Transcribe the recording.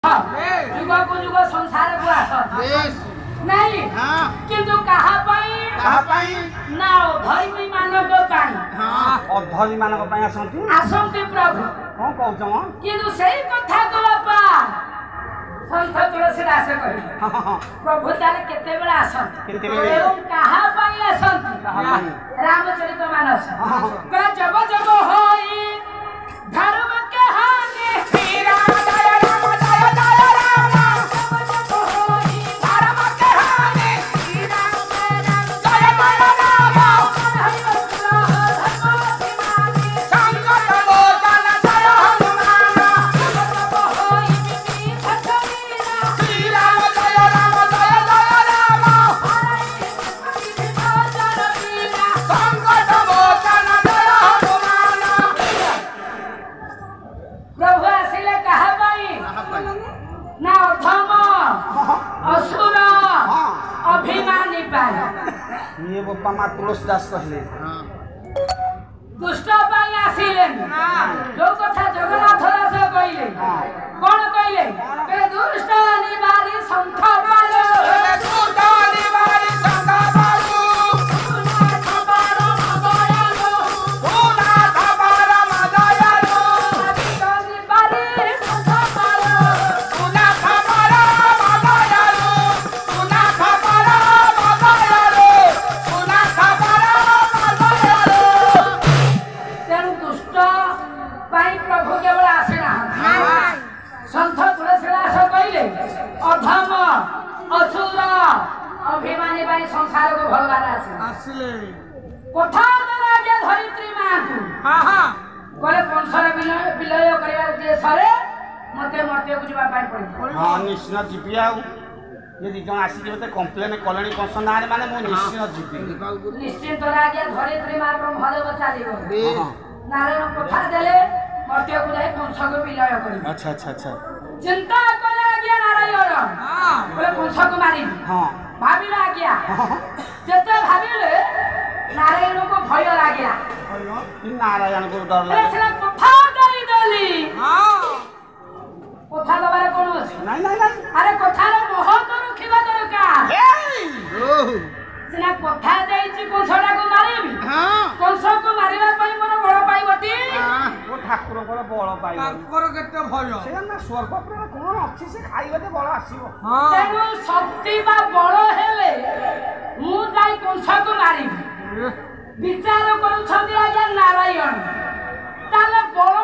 जुग को जुग संसार को आस नहीं किंतु कहा पाई ना धर्मी मानक पाई अधर्मी मानक पाई आसंती प्रभु कौन कहूँ किंतु सही कथा को बापा संत तुलसी दास कह प्रभु ताले केते बेला आसंती एवं कहा पाई आसंती रामचरित मानस कह जब जब होई धर्म के हानि श्री राम जय राम जय जय राम जब जब होई धर्म के हानि श्री राम जय राम जय जय राम संकट मोचन जय हनुमान जब जब होई विपीत कबीरा श्री राम जय राम जय जय राम संकट मोचन जय हनुमान प्रभु आसिले कहा पाई ना अधम असुर अभिमानी पाई ये बापा माँ तुलसीदास कहले दुष्ट पाई आसिले जो कथा जगन्नाथ दास कहले कौन कहले के दुष्ट निवारी संत बालो दुष्ट निवारी संत बालो सुनाथ परम दयालु सुनाथ परम दयालु दुष्ट निवारी संत बालो सुनाथ परम दयालु सुनाथ परम दयालु सुनाथ परम दयालु तेणु दुष्ट पाई प्रभु केवल आसे ना संत तुलसीदास कहले अधम असुर अभिमानी बाई संसार को भगवान आसिले कथा देला धरित्री मां को कहले कंसर विलय करबा उद्देश्य मते मते को जीवा पाई पड़ी हां निश्चित जीवी आ यदि जन आसी मते कंप्लेन कलेनी कंस नारे माने मो निश्चित जीवी निश्चित आज्ञा धरित्री मां ब्रह्मदेव चालिबो नारायण कथा देले मते को जाय कंस को विलय करबा अच्छा अच्छा अच्छा चिंता कले आज्ञा नारायण बोले कंस को मारी हां भाबिला आज्ञा जते भाबिले नारायण को भय लागला नारायण को डर अरे सेला कथा देई देली कथा दबारे कोन अछि नहीं नहीं नहीं अरे कथा रे महत्व रखिबा दरकार सेना कथा देइछि कंसडा को मारिबी कंस को मारिबा पई मोर बड़ पाइबती वो ठाकुर को बळ पाइबो ठाकुर केते भय से ना स्वर्ग पर कोन अछि से खाइबते बळ आसीबो तेनु शक्ति बा बड़ हेले मु जाई कंस को मारिबी विचार करूछन्ती आज्ञा नारायण ताले बड़